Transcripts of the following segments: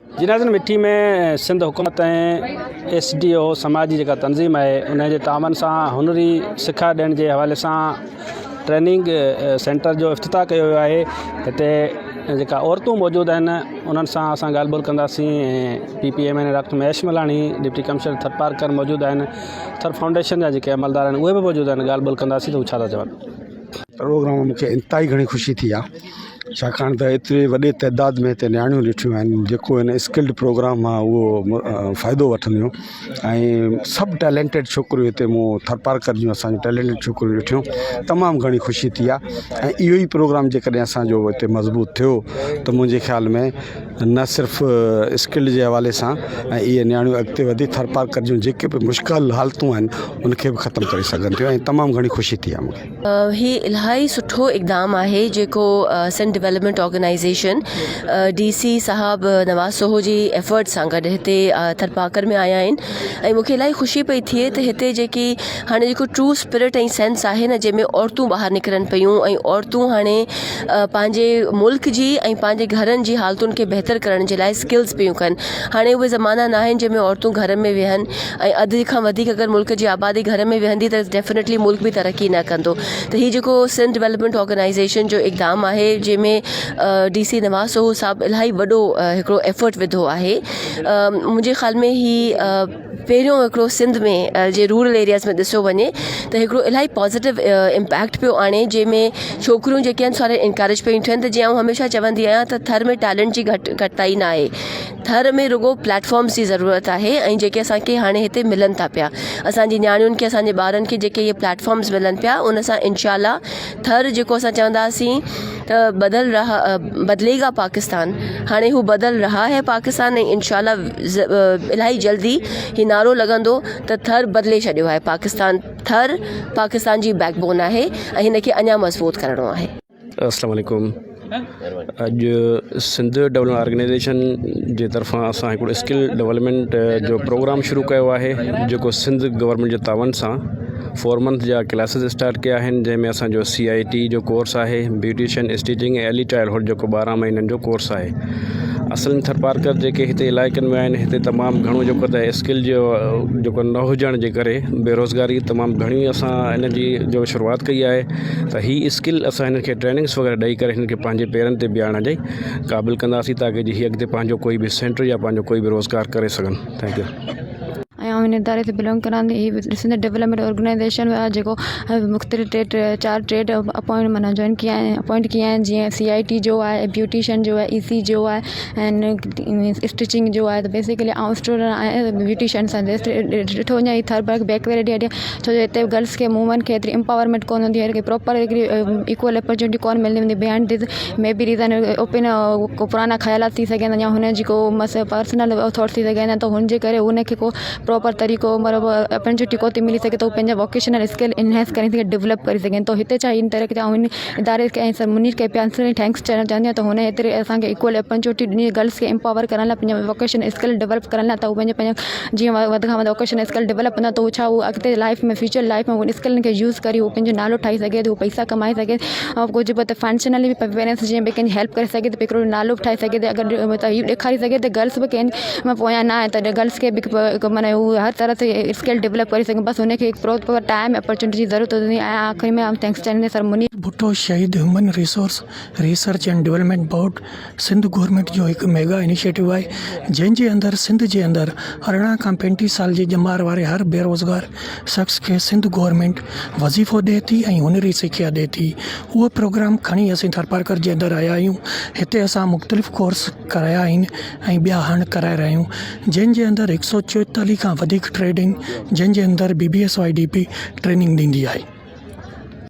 जी नाज़रीन, मिठी में सिंध हुकूमत ऐं SDO समाज जी जेका तंज़ीम आहे उन जे तावन सां हुनरी सिखा ॾियण जे हवाले सां ट्रेनिंग सेंटर जो इफ़्तिताह कयो वियो आहे। हिते जेका औरतूं मौजूदु आहिनि उन्हनि सां असां ॻाल्हि ॿोल कंदासीं। PPMN doctor Mahesh Malani, deputy commissioner Thar Parkar मौजूदु आहिनि। थर फाउंडेशन जा जेके अमलदार आहिनि उहे बि मौजूदु आहिनि। ॻाल्हि ॿोल कंदासीं त हू छा था चवनि। प्रोग्राम मूंखे इंतिहाई घणी ख़ुशी थी आहे, छाकाणि त एतिरे वॾे तइदाद में हिते नियाणियूं ॾिठियूं आहिनि जेको हिन स्किल्ड प्रोग्राम आहे उहो फ़ाइदो वठंदियूं। ऐं सभु टैलेंटेड छोकिरियूं हिते मूं थर पारकर जूं असांजूं टैलेंटेड छोकिरियूं ॾिठियूं, तमामु घणी ख़ुशी थी आहे। ऐं इहो ई प्रोग्राम जेकॾहिं असांजो हिते मज़बूत थियो त मुंहिंजे ख़्याल में न सिर्फ़ु स्किल्ड जे हवाले सां ऐं इहे नियाणियूं अॻिते वधी थर पारकर जूं जेके बि मुश्किल हालतूं आहिनि उनखे बि ख़तमु करे सघनि थियूं। ऐं तमामु घणी ख़ुशी थी आहे मूंखे। ही इलाही सुठो इक़दाम आहे जेको सिंध डेवलपमेंट ऑर्गेनाइज़ेशन DC साहब नवाज़ सोहो जी एफर्ट सां गॾु हिते थरपाकर में आया आहिनि। ऐं मूंखे इलाही ख़ुशी पई थिए त हिते जेकी हाणे जेको ट्रू स्पिरिट ऐं सेंस आहे न, जंहिंमें औरतूं ॿाहिरि निकिरनि पियूं ऐं औरतूं हाणे पंहिंजे मुल्क जी ऐं पंहिंजे घरनि जी हालतुनि खे बहितर करण जे लाइ स्किल्स पियूं कनि। हाणे उहे ज़माना न आहिनि जंहिंमें औरतूं घर में वेहनि ऐं अधु खां वधीक अगरि मुल्क जी आबादी घर में वेहंदी त डेफिनेटली मुल्क बि तरक़ी न कंदो। त हीउ जेको सिंध डेवलपमेंट ऑर्गेनाइज़ेशन जो इक़दाम आहे जंहिंमें DC नवाज़ सोहो साहब इलाही वॾो हिकिड़ो एफर्ट विधो आहे। मुंहिंजे ख़्याल में ही पहिरियों हिकिड़ो सिंध में जे रूरल एरियाज़ में ॾिसो वञे त हिकिड़ो इलाही पॉज़िटिव इम्पैक्ट पियो आणे, जंहिंमें छोकिरियूं जेके आहिनि सारे इनकरेज पियूं थियनि। त जीअं आउं हमेशह चवंदी आहियां त थर में टैलेंट जी घटिताई न आहे, थर में रुगो प्लेटफॉर्म्स जी ज़रूरत आहे। ऐं जेके असांखे हाणे हिते मिलनि था पिया, असांजी नियाणियुनि खे असांजे ॿारनि खे जेके इहे प्लेटफॉर्म्स मिलनि पिया उन सां इंशाल्लाह थर जेको असां चवंदासीं त बदलेगा पाकिस्तान, हाणे हू बदल रहा है पाकिस्तान। ऐं इंशाल्लाह इलाही जल्दी ही नारो लॻंदो त थर बदिले छॾियो आहे पाकिस्तान। थर पाकिस्तान जी बैकबोन आहे ऐं हिन खे अञा मज़बूत करिणो आहे। अस्सलाम वालेकुम। अॼु सिंध डेवलपमेंट ऑर्गेनाइज़ेशन जे तरफ़ां असां हिकिड़ो स्किल डेवलपमेंट जो प्रोग्राम शुरू कयो आहे जेको सिंध गवर्नमेंट जे तावन सां 4 मंथ जा क्लासिस स्टार्ट कया आहिनि, जंहिंमें असांजो CIT जो कोर्स आहे, ब्यूटिशियन स्टिचिंग ऐं अर्ली चाइल्डहुड जेको 12 महीननि जो कोर्स आहे। असल में थर पारकर जेके हिते इलाइक़नि में आहिनि हिते तमामु घणो जेको त स्किल जो जेको न हुजण जे करे बेरोज़गारी तमामु घणी असां हिन जी जो शुरूआति कई आहे। त हीअ स्किल असां हिन खे ट्रेनिंग्स वग़ैरह ॾेई करे हिन खे पंहिंजे पेरनि ते बीहारण जे क़ाबिल कंदासीं ताकी हीअ अॻिते पंहिंजो कोई बि सेंटर या पंहिंजो कोई बि रोज़गार करे सघनि। Thank U. ऐं हिन इदारे से बिलोंग करां थी। सिंध डेवलपमेंट ऑर्गेनाइज़ेशन जेको मुख़्तलिफ़ चार ट्रेड जॉइन किया आहिनि, अपॉइंट किया आहिनि, जीअं CIT जो आहे, ब्यूटिशियन जो आहे, EC जो आहे ऐं स्टिचिंग जो आहे। त बेसिकली आउं स्टूडेंट आहियां ब्यूटिशियन सां ॾिठो वञे ही थर पार्क बैकवर्ड एरिया, छो जो हिते गर्ल्स खे वूमन खे एतिरी एम्पावरमेंट कोन हूंदी आहे, प्रॉपर हिकिड़ी इक्वल अपॉर्चुनिटी कोन मिलंदी हूंदी। Behind this may be reason open को पुराना ख़्यालात थी सघनि या हुनजी को पर्सनल थॉट्स थी सघनि, त हुनजे करे हुनखे को प्रॉपर तरीक़ो मतिलबु अपॉर्चुनिटी को थी मिली सघे त हू पंहिंजा वोकेशनल स्किल इनहेंस करे सघे, डेवलप करे सघनि। त हिते छा इन तरह ऐं हिन इदारे खे ऐं सर मुनीर खे पिया थैंक्स चवणु चाहींदी आहियां त हुन एतिरे असांखे इक्वल अपॉर्चुनिटी ॾिनी गर्ल्स खे एम्पावर करण लाइ, पंहिंजा वोकेशनल स्किल डेवलप करण लाइ। त हू पंहिंजा जीअं वधि खां वधि वोकेशनल स्किल डेवलप कंदा त हू छा हू अॻिते लाइफ में फ्यूचर लाइफ में उन स्किलनि खे यूज़ करे हू पंहिंजो नालो ठाहे सघे, हू पैसा कमाए सघे ऐं कुझु बि त फाइनेंशियली बि पेरेंट्स जीअं बि कंहिंजी हेल्प करे सघे, त हिकिड़ो नालो ठाहे सघे। त अगरि त इहो ॾेखारे सघे त गर्ल्स बि कंहिं पोयां न आहे, त गर्ल्स खे बि माना हू हर तरह से स्किल डेवलप करे सघे। बस उनखे प्रॉपर टाइम अपॉर्चुनिटी जी ज़रूरत हूंदी आहे। आख़िरी में हम थैंक्स चाहींदे सर मुनीर भुट्टो शहीद human resource research and development board Sindh government जो हिकु मेगा इनिशिएटिव आहे, जंहिंजे अंदरि सिंध जे अंदरि 18 खां 35 साल जी ॼमार वारे हर बेरोज़गार शख़्स खे सिंध गवर्नमेंट वज़ीफ़ो ॾिए थी ऐं हुनरी सिखिया ॾिए थी। उहो प्रोग्राम खणी असीं थर पारकर जे अंदरि आया आहियूं। हिते असां मुख़्तलिफ़ कोर्स कराया आहिनि ऐं ॿिया हाणे कराए रहिया आहियूं, जंहिंजे अंदरि 144 खां वधीक ट्रेडिंग, जंहिंजे अंदरि BBS IDP ट्रेनिंग ॾींदी आहे।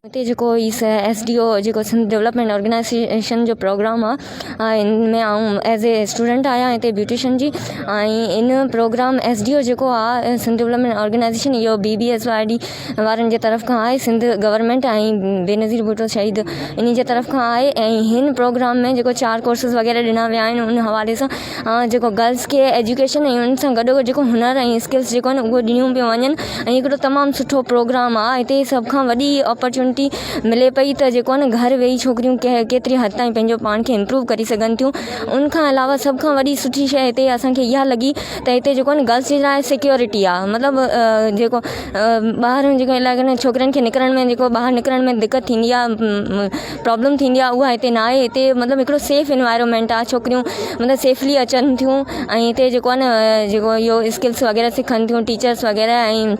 हिते जेको SDO जेको सिंध डेवलपमेंट ऑर्गेनाइज़ेशन जो प्रोग्राम आहे इन में आऊं एज़ ए स्टूडेंट आहियां हिते ब्यूटिशियन जी। ऐं इन प्रोग्राम SDO जेको आहे सिंध डेवलपमेंट ऑर्गेनाइज़ेशन इहो BBS ID वारनि जे तरफ़ खां आहे, सिंध गवर्नमेंट ऐं बेनज़ीर भुट्टो शहीद इन जे तरफ़ खां आहे। ऐं हिन प्रोग्राम में जेको 4 कोर्सेस वग़ैरह ॾिना विया आहिनि उन हवाले सां जेको गर्ल्स खे एजुकेशन ऐं उन सां गॾोगॾु जेको हुनर ऐं स्किल्स जेको आहिनि उहे ॾिनियूं पियूं वञनि। ऐं हिकिड़ो तमामु सुठो प्रोग्राम आहे। हिते सभ खां वॾी अपॉर्चुनिटी अपॉर्चुनिटी मिले पई त जेको आहे न घर वेही छोकिरियूं केतिरी हद ताईं पंहिंजो पाण खे इम्प्रूव करे सघनि थियूं। उनखां अलावा सभ खां वॾी सुठी शइ हिते असांखे इहा लॻी त हिते जेको आहे न गर्ल्स जे लाइ सिक्योरिटी आहे। मतिलबु जेको ॿाहिरि जेको इलाइक़े में छोकिरनि खे निकिरण में जेको ॿाहिरि निकिरण में दिक़त थींदी आहे, प्रॉब्लम थींदी आहे, उहा हिते न आहे। हिते मतिलबु हिकिड़ो सेफ इन्वायरमेंट आहे, छोकिरियूं मतिलबु सेफली अचनि थियूं ऐं हिते जेको आहे न जेको इहो स्किल्स वग़ैरह सिखनि थियूं टीचर्स वग़ैरह। ऐं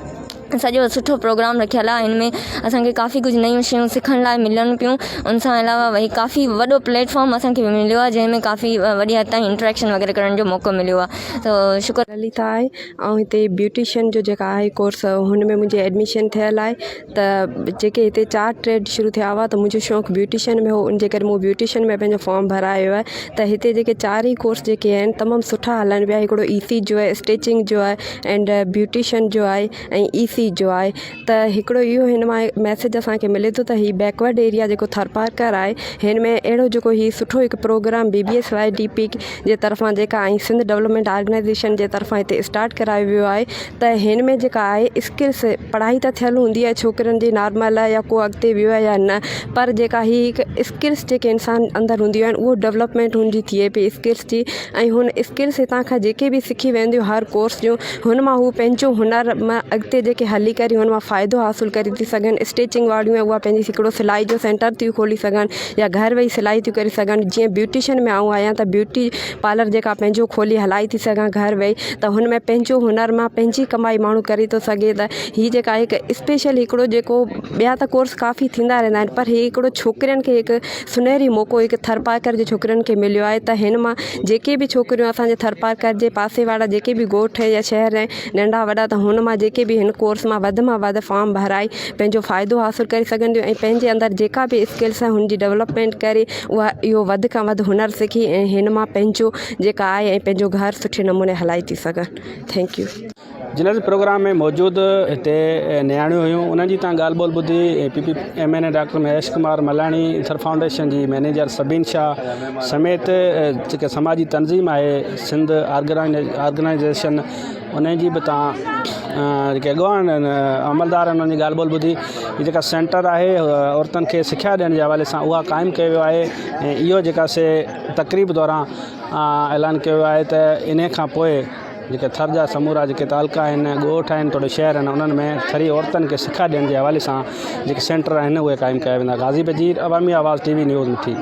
सॼो सुठो प्रोग्राम रखियल आहे। हिन में असांखे काफ़ी कुझु नयूं शयूं सिखण लाइ मिलनि पियूं। उन सां अलावा वरी काफ़ी वॾो प्लेटफॉर्म असांखे मिलियो आहे जंहिंमें काफ़ी वॾी हद ताईं इंट्रैक्शन वग़ैरह करण जो मौक़ो मिलियो आहे। त शुक्र ललिता आहे ऐं हिते ब्यूटिशियन जो जेका आहे कोर्स हुन में मुंहिंजी एडमिशन थियल आहे। त जेके हिते 4 ट्रेड शुरू थिया हुआ त मुंहिंजो शौक़ु ब्यूटिशियन में हो, उन जे करे मूं ब्यूटिशियन में पंहिंजो फॉर्म भरायो आहे। त हिते जेके 4 ई कोर्स जेके आहिनि तमामु सुठा हलनि पिया। हिकिड़ो EC जो आहे, स्टिचिंग जो आहे एंड ब्यूटिशियन जो आहे ऐं EC जो आहे। त हिकिड़ो इहो हिन मां मैसेज असांखे मिले थो त हीउ बैकवर्ड एरिया जेको थरपारकर आहे हिन में अहिड़ो जेको हीउ सुठो हिकु प्रोग्राम BBSYDP जे तरफ़ां जेका ऐं सिंध डेवलपमेंट ऑर्गेनाइज़ेशन जे तरफ़ां हिते स्टार्ट करायो वियो आहे। त हिन में जेका आहे स्किल्स पढ़ाई त थियल हूंदी आहे छोकिरनि जी नॉर्मल आहे या को अॻिते वियो आहे या न, पर जेका हीअ हिकु स्किल्स जेके इंसान अंदरि हूंदियूं आहिनि उहो डेवलपमेंट हुनजी थिए पई स्किल्स जी। ऐं हुन स्किल्स हितां खां जेके बि सिखी वेंदियूं हर कोर्स जूं हुन मां हू पंहिंजो हुनर मां अॻिते जेके हली करे हुन मां फ़ाइदो हासिलु करे थी सघनि। स्टिचिंग वारियूं उहा पंहिंजी हिकिड़ो सिलाई जो सेंटर थियूं खोली सघनि या घर वेही सिलाई थियूं करे सघनि। जीअं ब्यूटिशियन में आऊं आहियां त ब्यूटी पार्लर जेका पंहिंजो खोली हलाई थी सघां घर वेही, त हुन में पंहिंजो हुनर मां पंहिंजी कमाई माण्हू करे थो सघे। त हीअ जेका हिकु स्पेशल हिकिड़ो जेको ॿिया त कोर्स काफ़ी थींदा रहंदा आहिनि पर हीअ हिकिड़ो छोकिरियुनि खे हिकु सुनहरी मौक़ो हिकु थरपारकर जे छोकिरियुनि खे मिलियो आहे। त हिन मां जेके बि छोकिरियूं असांजे थरपारकर जे पासे वारा जेके बि ॻोठ या शहर आहिनि नंढा वॾा, त हुन मां जेके बि हिन कोर्स मां वधि फॉर्म भराए पंहिंजो फ़ाइदो हासिलु करे सघंदियूं ऐं पंहिंजे अंदरि जेका बि स्किल्स आहे हुनजी डेवलपमेंट करे उहा इहो वधि खां वधि हुनर सिखी ऐं हिन मां पंहिंजो जेका आहे ऐं पंहिंजो घर सुठे नमूने हलाई थी सघनि। Thank U. जिन प्रोग्राम में मौजूदु हिते नियाणियूं हुयूं उन्हनि जी तव्हां ॻाल्हि ॿोल ॿुधी। PPMNA doctor Mahesh Kumar Malani sir foundation जी मैनेजर सबीन शाह समेत जेके समाजी तंज़ीम आहे सिंध ऑर्गेनाइज़ेशन उन जी बि तव्हां जेके अॻवान अमलदार आहिनि उन्हनि जी ॻाल्हि ॿोल ॿुधी। हीअ जेका सेंटर आहे औरतुनि खे सिखिया ॾियण जे हवाले सां उहा क़ाइमु कयो वियो आहे ऐं इहो जेका से तक़रीब दौरान ऐलान कयो वियो आहे त इन खां पोइ जेके थर जा समूरा जेके तालुका आहिनि ॻोठ आहिनि थोरे शहर आहिनि उन्हनि में थरी औरतुनि खे सिखिया ॾियण जे हवाले सां जेके सेंटर आहिनि उहे क़ाइमु कया वेंदा। गाज़ी बजीर अवामी आवाज़ TV न्यूज़ में थी।